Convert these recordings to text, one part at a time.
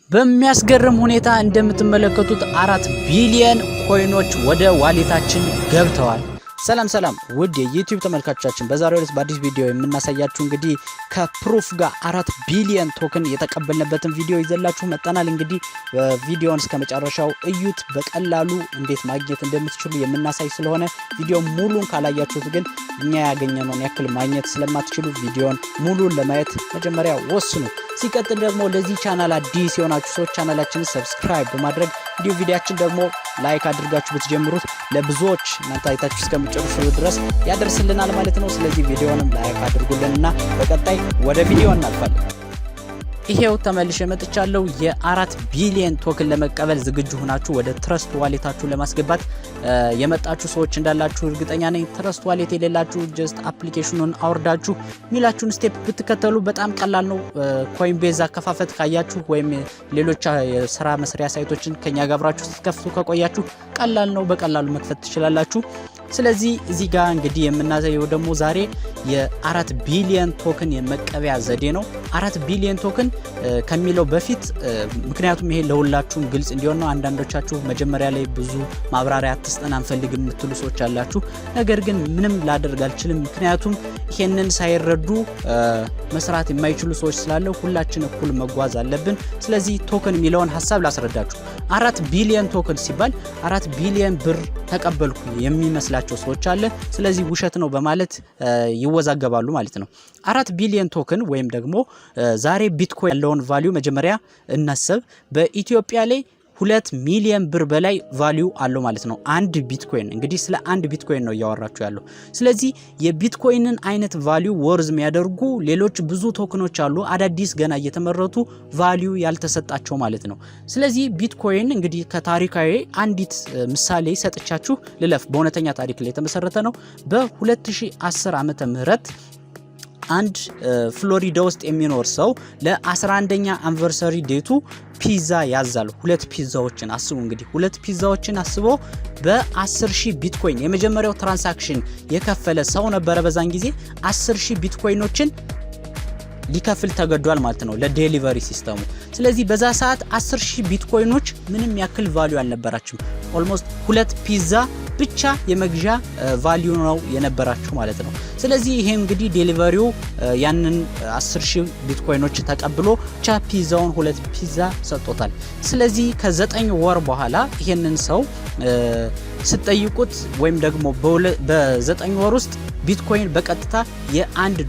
በሚያስገርም ሁኔታ እንደምትመለከቱት 4 ቢሊዮን ኮይኖች ወደ ዋሌታችን ገብተዋል። ሰላም ውድ የዩቲዩብ ተመልካቾቻችን በዛሬው ዕለት በአዲስ ቪዲዮ የምናሳያችሁ እንግዲህ ከፕሩፍ ጋር 4 ቢሊዮን ቶክን የተቀበልንበትን ቪዲዮ ይዘላችሁ መጣናል። እንግዲህ ቪዲዮውን እስከመጨረሻው እዩት። በቀላሉ እንዴት ማግኘት እንደምትችሉ የምናሳይ ስለሆነ ቪዲዮ ሙሉን ካላያችሁት ግን እኛ ያገኘነውን ያክል ማግኘት ስለማትችሉ ቪዲዮውን ሙሉን ለማየት መጀመሪያ ወስኑ። ሲቀጥል ደግሞ ለዚህ ቻናል አዲስ የሆናችሁ ሰዎች ቻናላችንን ሰብስክራይብ በማድረግ እንዲሁ ቪዲዮአችን ደግሞ ላይክ አድርጋችሁ ብትጀምሩት ለብዙዎች እናንተ አይታችሁ እስከምትጨርሱ ድረስ ያደርስልናል ማለት ነው። ስለዚህ ቪዲዮንም ላይክ አድርጉልንና በቀጣይ ወደ ቪዲዮ እናልፋለን። ይሄው ተመልሼ መጥቻለሁ። የ4 ቢሊዮን ቶክን ለመቀበል ዝግጁ ሆናችሁ ወደ ትረስት ዋሌታችሁ ለማስገባት የመጣችሁ ሰዎች እንዳላችሁ እርግጠኛ ነኝ። ትረስት ዋሌት የሌላችሁ ጀስት አፕሊኬሽኑን አውርዳችሁ ሚላችሁን ስቴፕ ብትከተሉ በጣም ቀላል ነው። ኮይንቤዝ አከፋፈት ካያችሁ ወይም ሌሎች የሥራ መስሪያ ሳይቶችን ከኛ ጋር አብራችሁ ስትከፍቱ ከቆያችሁ ቀላል ነው፣ በቀላሉ መክፈት ትችላላችሁ። ስለዚህ እዚህ ጋር እንግዲህ የምናሳየው ደግሞ ዛሬ የ4 ቢሊዮን ቶክን የመቀበያ ዘዴ ነው። 4 ቢሊዮን ቶክን ከሚለው በፊት ምክንያቱም ይሄ ለሁላችሁም ግልጽ እንዲሆን ነው። አንዳንዶቻችሁ መጀመሪያ ላይ ብዙ ማብራሪያ አትስጠን አንፈልግም የምትሉ ሰዎች አላችሁ። ነገር ግን ምንም ላደርግ አልችልም፣ ምክንያቱም ይሄንን ሳይረዱ መስራት የማይችሉ ሰዎች ስላለው ሁላችን እኩል መጓዝ አለብን። ስለዚህ ቶክን የሚለውን ሐሳብ ላስረዳችሁ። 4 ቢሊዮን ቶክን ሲባል 4 ቢሊዮን ብር ተቀበልኩ የሚመስላቸው ሰዎች አለ። ስለዚህ ውሸት ነው በማለት ይወዛገባሉ ማለት ነው። 4 ቢሊዮን ቶክን ወይም ደግሞ ዛሬ ቢትኮይን ያለውን ቫልዩ መጀመሪያ እናስብ። በኢትዮጵያ ላይ 2 ሚሊዮን ብር በላይ ቫልዩ አለው ማለት ነው። አንድ ቢትኮይን እንግዲህ ስለ አንድ ቢትኮይን ነው ያወራችሁ ያለው። ስለዚህ የቢትኮይንን አይነት ቫልዩ ወርዝ የሚያደርጉ ሌሎች ብዙ ቶክኖች አሉ፣ አዳዲስ ገና እየተመረቱ ቫልዩ ያልተሰጣቸው ማለት ነው። ስለዚህ ቢትኮይን እንግዲህ ከታሪካዊ አንዲት ምሳሌ ሰጥቻችሁ ልለፍ። በእውነተኛ ታሪክ ላይ የተመሰረተ ነው። በ2010 ዓመተ ምህረት አንድ ፍሎሪዳ ውስጥ የሚኖር ሰው ለ11ኛ አንቨርሰሪ ዴቱ ፒዛ ያዛል። 2 ፒዛዎችን አስቡ እንግዲህ 2 ፒዛዎችን አስቦ በ10000 ቢትኮይን የመጀመሪያው ትራንሳክሽን የከፈለ ሰው ነበረ። በዛን ጊዜ 10000 ቢትኮይኖችን ሊከፍል ተገዷል ማለት ነው ለዴሊቨሪ ሲስተሙ። ስለዚህ በዛ ሰዓት 10000 ቢትኮይኖች ምንም ያክል ቫልዩ አልነበራቸውም። ኦልሞስት 2 ፒዛ ብቻ የመግዣ ቫልዩ ነው የነበራቸው ማለት ነው። ስለዚህ ይሄ እንግዲህ ዴሊቨሪው ያንን 10000 ቢትኮይኖች ተቀብሎ ብቻ ፒዛውን 2 ፒዛ ሰጥቶታል። ስለዚህ ከ9 ወር በኋላ ይሄንን ሰው ስትጠይቁት ወይም ደግሞ በ9 ወር ውስጥ ቢትኮይን በቀጥታ $1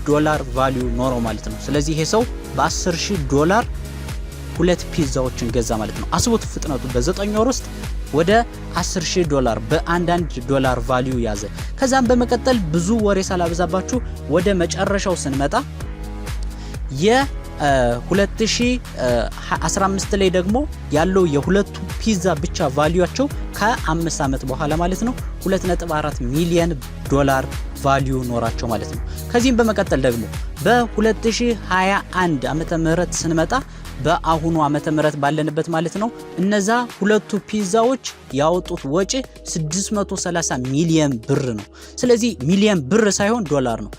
ቫልዩ ኖረው ማለት ነው። ስለዚህ ይሄ ሰው በ10000 2 ፒዛዎችን ገዛ ማለት ነው። አስቡት ፍጥነቱ። በ9 ወር ውስጥ ወደ $10000 $1 ቫልዩ ያዘ። ከዛም በመቀጠል ብዙ ወሬ ሳላበዛባችሁ ወደ መጨረሻው ስንመጣ የ2015 ላይ ደግሞ ያለው የሁለቱ ፒዛ ብቻ ቫልዩአቸው ከ5 ዓመት በኋላ ማለት ነው $2.4 ሚሊዮን ቫልዩ ኖራቸው ማለት ነው። ከዚህም በመቀጠል ደግሞ በ2021 ዓመተ ምህረት ስንመጣ በአሁኑ ዓመተ ምህረት ባለንበት ማለት ነው እነዛ ሁለቱ ፒዛዎች ያወጡት ወጪ 630 ሚሊዮን ብር ነው። ስለዚህ ሚሊዮን ብር ሳይሆን ዶላር ነው።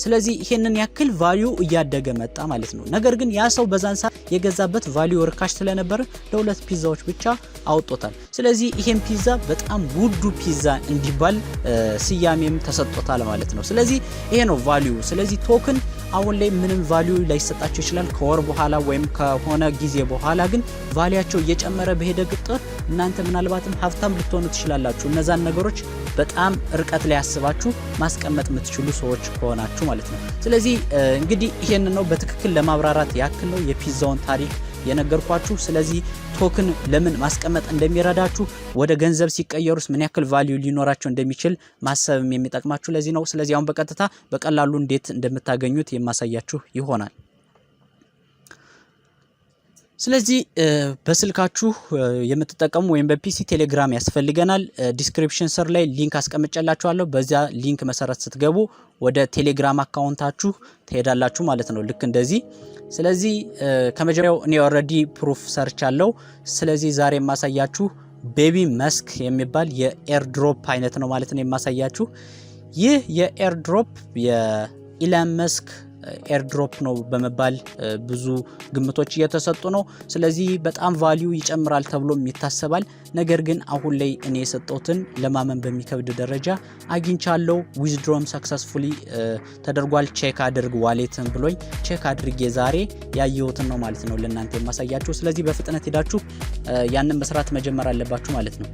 ስለዚህ ይሄንን ያክል ቫልዩ እያደገ መጣ ማለት ነው። ነገር ግን ያ ሰው በዛን ሰዓት የገዛበት ቫልዩ ርካሽ ስለነበረ ለ2 ፒዛዎች ብቻ አውጥቶታል። ስለዚህ ይሄን ፒዛ በጣም ውዱ ፒዛ እንዲባል ስያሜም ተሰጥቶታል ማለት ነው። ስለዚህ ይሄ ነው ቫልዩ። ስለዚህ ቶክን አሁን ላይ ምንም ቫልዩ ላይሰጣቸው ይችላል። ከወር በኋላ ወይም ከሆነ ጊዜ በኋላ ግን ቫልያቸው እየጨመረ በሄደ ቁጥር እናንተ ምናልባትም ሀብታም ልትሆኑ ትችላላችሁ። እነዛን ነገሮች በጣም ርቀት ላይ ያስባችሁ ማስቀመጥ የምትችሉ ሰዎች ከሆናችሁ ማለት ነው። ስለዚህ እንግዲህ ይሄን ነው በትክክል ለማብራራት ያክል ነው የፒዛውን ታሪክ የነገርኳችሁ። ስለዚህ ቶክን ለምን ማስቀመጥ እንደሚረዳችሁ ወደ ገንዘብ ሲቀየሩስ ምን ያክል ቫልዩ ሊኖራቸው እንደሚችል ማሰብም የሚጠቅማችሁ ለዚህ ነው። ስለዚህ አሁን በቀጥታ በቀላሉ እንዴት እንደምታገኙት የማሳያችሁ ይሆናል። ስለዚህ በስልካችሁ የምትጠቀሙ ወይም በፒሲ ቴሌግራም ያስፈልገናል። ዲስክሪፕሽን ስር ላይ ሊንክ አስቀምጬላችኋለሁ። በዛ ሊንክ መሰረት ስትገቡ ወደ ቴሌግራም አካውንታችሁ ትሄዳላችሁ ማለት ነው ልክ እንደዚህ። ስለዚህ ከመጀመሪያው እኔ ኦሬዲ ፕሩፍ ሰርች አለው። ስለዚህ ዛሬ የማሳያችሁ BMusk የሚባል የኤርድሮፕ አይነት ነው ማለት ነው የማሳያችሁ። ይህ የኤርድሮፕ የኢላን መስክ ኤርድሮፕ ነው በመባል ብዙ ግምቶች እየተሰጡ ነው ስለዚህ በጣም ቫልዩ ይጨምራል ተብሎ ይታሰባል ነገር ግን አሁን ላይ እኔ የሰጠሁትን ለማመን በሚከብድ ደረጃ አግኝቻለሁ ዊዝድሮም ሰክሰስፉሊ ተደርጓል ቼክ አድርግ ዋሌትን ብሎኝ ቼክ አድርጌ ዛሬ ያየሁትን ነው ማለት ነው ለእናንተ የማሳያችሁ ስለዚህ በፍጥነት ሄዳችሁ ያንን መስራት መጀመር አለባችሁ ማለት ነው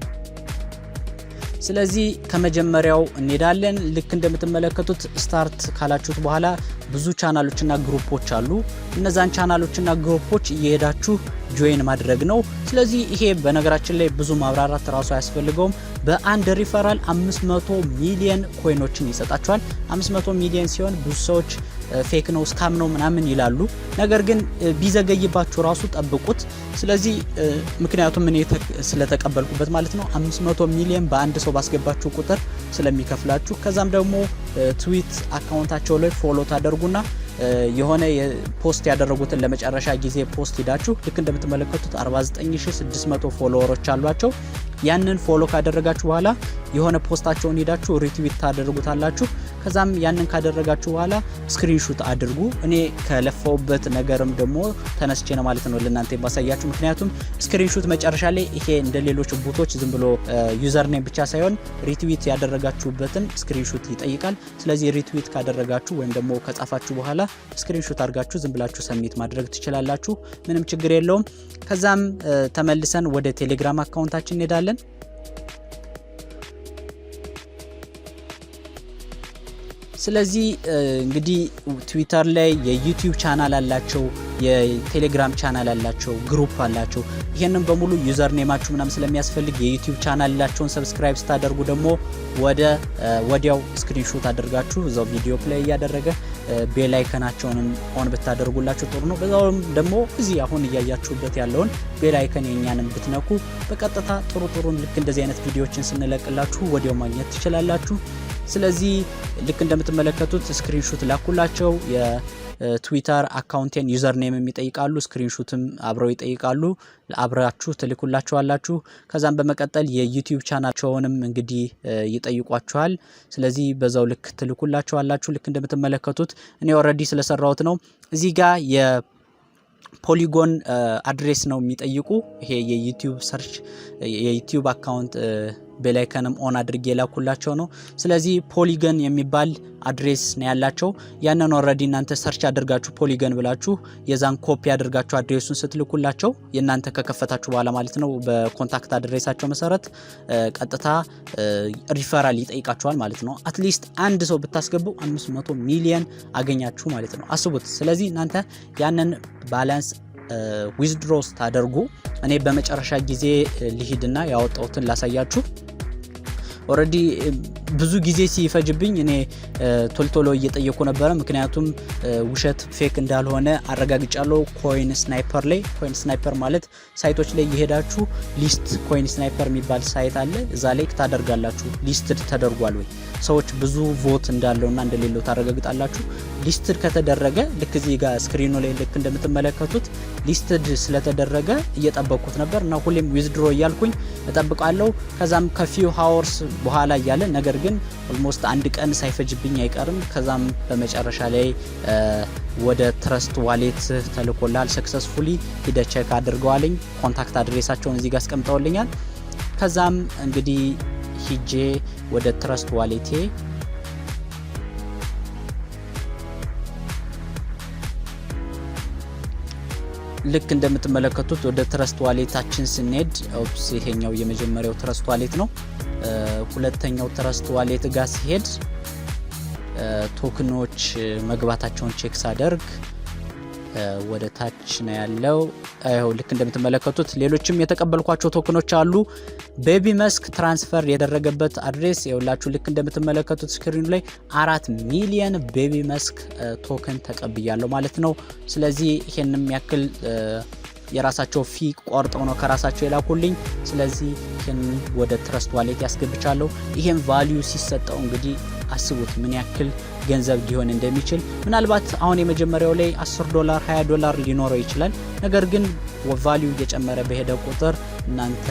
ስለዚህ ከመጀመሪያው እንሄዳለን ልክ እንደምትመለከቱት ስታርት ካላችሁት በኋላ ብዙ ቻናሎችና ግሩፖች አሉ እነዛን ቻናሎችና ግሩፖች እየሄዳችሁ ጆይን ማድረግ ነው ስለዚህ ይሄ በነገራችን ላይ ብዙ ማብራራት ራሱ አያስፈልገውም በአንድ ሪፈራል 500 ሚሊዮን ኮይኖችን ይሰጣቸዋል 500 ሚሊዮን ሲሆን ብዙ ሰዎች ፌክ ነው ስካም ነው ምናምን ይላሉ ነገር ግን ቢዘገይባችሁ ራሱ ጠብቁት ስለዚህ ምክንያቱም እኔ ስለተቀበልኩበት ማለት ነው 500 ሚሊዮን በአንድ ሰው ባስገባችሁ ቁጥር ስለሚከፍላችሁ ከዛም ደግሞ ትዊት አካውንታቸው ላይ ፎሎ ታደርጉና የሆነ ፖስት ያደረጉትን ለመጨረሻ ጊዜ ፖስት ሄዳችሁ ልክ እንደምትመለከቱት 49600 ፎሎወሮች አሏቸው ያንን ፎሎ ካደረጋችሁ በኋላ የሆነ ፖስታቸውን ሄዳችሁ ሪትዊት ታደርጉታላችሁ ከዛም ያንን ካደረጋችሁ በኋላ ስክሪንሾት አድርጉ እኔ ከለፈውበት ነገርም ደግሞ ተነስቼ ነው ማለት ነው ለእናንተ የማሳያችሁ ምክንያቱም ስክሪንሾት መጨረሻ ላይ ይሄ እንደሌሎች ቦቶች ዝም ብሎ ዩዘር ኔም ብቻ ሳይሆን ሪትዊት ያደረጋችሁበትን ስክሪንሾት ይጠይቃል ስለዚህ ሪትዊት ካደረጋችሁ ወይም ደግሞ ከጻፋችሁ በኋላ ስክሪንሾት አድርጋችሁ ዝም ብላችሁ ሰሚት ማድረግ ትችላላችሁ ምንም ችግር የለውም ከዛም ተመልሰን ወደ ቴሌግራም አካውንታችን እንሄዳለን ስለዚህ እንግዲህ ትዊተር ላይ የዩቲዩብ ቻናል አላቸው የቴሌግራም ቻናል አላቸው ግሩፕ አላቸው ይሄንን በሙሉ ዩዘር ኔማችሁ ምናም ስለሚያስፈልግ የዩቲዩብ ቻናል ላቸውን ሰብስክራይብ ስታደርጉ ደግሞ ወዲያው ስክሪንሾት አድርጋችሁ እዛው ቪዲዮ ፕሌይ ያደረገ ቤል አይከናቸውንም ኦን ብታደርጉላችሁ ጥሩ ነው በዛውም ደግሞ እዚህ አሁን ያያችሁበት ያለውን ቤል አይከን የኛንም ብትነኩ በቀጥታ ጥሩ ልክ እንደዚህ አይነት ቪዲዮዎችን ስንለቅላችሁ ወዲያው ማግኘት ትችላላችሁ ስለዚህ ልክ እንደምትመለከቱት ስክሪንሾት ላኩላቸው የትዊተር አካውንቴን ዩዘር ኔም የሚጠይቃሉ ስክሪንሾትም አብረው ይጠይቃሉ አብራችሁ ትልኩላችኋላችሁ ከዛም በመቀጠል የዩቲዩብ ቻናላቸውንም እንግዲህ ይጠይቋችኋል ስለዚህ በዛው ልክ ትልኩላችኋላችሁ ልክ እንደምትመለከቱት እኔ ኦሬዲ ስለሰራሁት ነው እዚህ ጋር የፖሊጎን አድሬስ ነው የሚጠይቁ ይሄ የዩቲዩብ ሰርች የዩቲዩብ አካውንት በላይከንም ኦን አድርጌ ላኩላቸው ነው ስለዚህ ፖሊጎን የሚባል አድሬስ ነው ያላቸው ያንን ኦሬዲ እናንተ ሰርች አድርጋችሁ ፖሊጎን ብላችሁ የዛን ኮፒ አድርጋችሁ አድሬሱን ስትልኩላቸው የናንተ ከከፈታችሁ በኋላ ማለት ነው በኮንታክት አድሬሳቸው መሰረት ቀጥታ ሪፈራል ይጠይቃችኋል ማለት ነው አትሊስት አንድ ሰው ብታስገቡ 500 ሚሊዮን አገኛችሁ ማለት ነው አስቡት ስለዚህ እናንተ ያንን ባላንስ ዊዝድሮስ ታደርጉ እኔ በመጨረሻ ጊዜ ልሂድና ያወጣሁትን ላሳያችሁ ኦሬዲ ብዙ ጊዜ ሲፈጅብኝ እኔ ቶልቶሎ እየጠየቁ ነበር ምክንያቱም ውሸት ፌክ እንዳልሆነ አረጋግጫለሁ ኮይን ስናይፐር ማለት ሳይቶች ላይ ይሄዳችሁ ሊስት ኮይን ስናይፐር የሚባል ሳይት አለ እዛ ላይ ታደርጋላችሁ ሊስትድ ተደርጓል ወይ ሰዎች ብዙ ቮት እንዳለውና እንደሌለው ታረጋግጣላችሁ ሊስትድ ከተደረገ ልክ እዚህ ጋር ስክሪኑ ላይ ልክ እንደምትመለከቱት ሊስትድ ስለተደረገ እየጠበቁት ነበርና ሁሌም ዊዝድሮ ያልኩኝ እጠብቃለሁ ከዛም ከፊው ሃወርስ በኋላ ያለ ነገር ግን ኦልሞስት አንድ ቀን ሳይፈጅብኝ አይቀርም ከዛም በመጨረሻ ላይ ወደ ትረስት ዋሌት ተልኮላል ሰክሰስፉሊ ሂደ ቼክ አድርገዋልኝ ኮንታክት አድሬሳቸውን እዚህ ጋር አስቀምጠውልኛል ከዛም እንግዲህ ሂጄ ወደ ትረስት ዋሌቴ ልክ እንደምትመለከቱት ወደ ትረስት ዋሌታችን ስንሄድ ይሄኛው የመጀመሪያው ትረስት ዋሌት ነው ሁለተኛው ትረስት ዋሌት ጋር ሲሄድ ቶክኖች መግባታቸውን ቼክ ሳደርግ ወደ ታች ነው ያለው አይው ልክ እንደምትመለከቱት ሌሎችም የተቀበልኳቸው ቶክኖች አሉ BMusk ትራንስፈር ያደረገበት አድሬስ ይውላችሁ ልክ እንደምትመለከቱት ስክሪኑ ላይ 4 ሚሊዮን BMusk ቶከን ተቀብያለሁ ማለት ነው ስለዚህ ይሄንም ያክል የራሳቸው ፊ ቆርጠው ነው ከራሳቸው የላኩልኝ ስለዚህ ይሄን ወደ ትረስት ዋሌት ያስገብቻለሁ ይሄን ቫልዩ ሲሰጠው እንግዲህ አስቡት ምን ያክል ገንዘብ ሊሆን እንደሚችል ምናልባት አሁን የመጀመሪያው ላይ $10 $20 ሊኖረው ይችላል ነገር ግን ቫልዩ እየጨመረ በሄደ ቁጥር እናንተ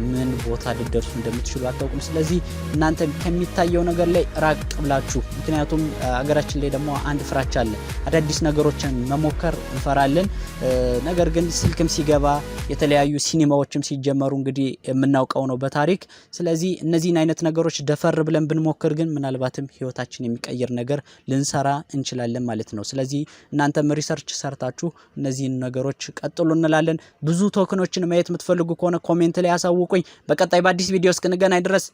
ምን ቦታ ልደርሱ እንደምትችሉ አታውቁም ስለዚህ እናንተ ከሚታየው ነገር ላይ ራቅ ብላችሁ ምክንያቱም አገራችን ላይ ደግሞ አንድ ፍራቻ አለ አዳዲስ ነገሮችን መሞከር እንፈራለን ነገር ግን ስልክም ሲገባ የተለያዩ ሲኒማዎችም ሲጀመሩ እንግዲህ የምናውቀው ነው በታሪክ ስለዚህ እነዚህን አይነት ነገሮች ደፈር ብለን ብንሞክር ግን ምናልባትም ህይወታችን የሚቀየር ነገር ልንሰራ እንችላለን ማለት ነው ስለዚህ እናንተም ሪሰርች ሰርታችሁ እነዚህን ነገሮች ቀጥሉ እንላለን ብዙ ቶክኖችን ማየት የምትፈልጉ ከሆነ ኮሜንት ላይ ያሳውቁኝ በቀጣይ በአዲስ ቪዲዮ እስክንገናኝ ድረስ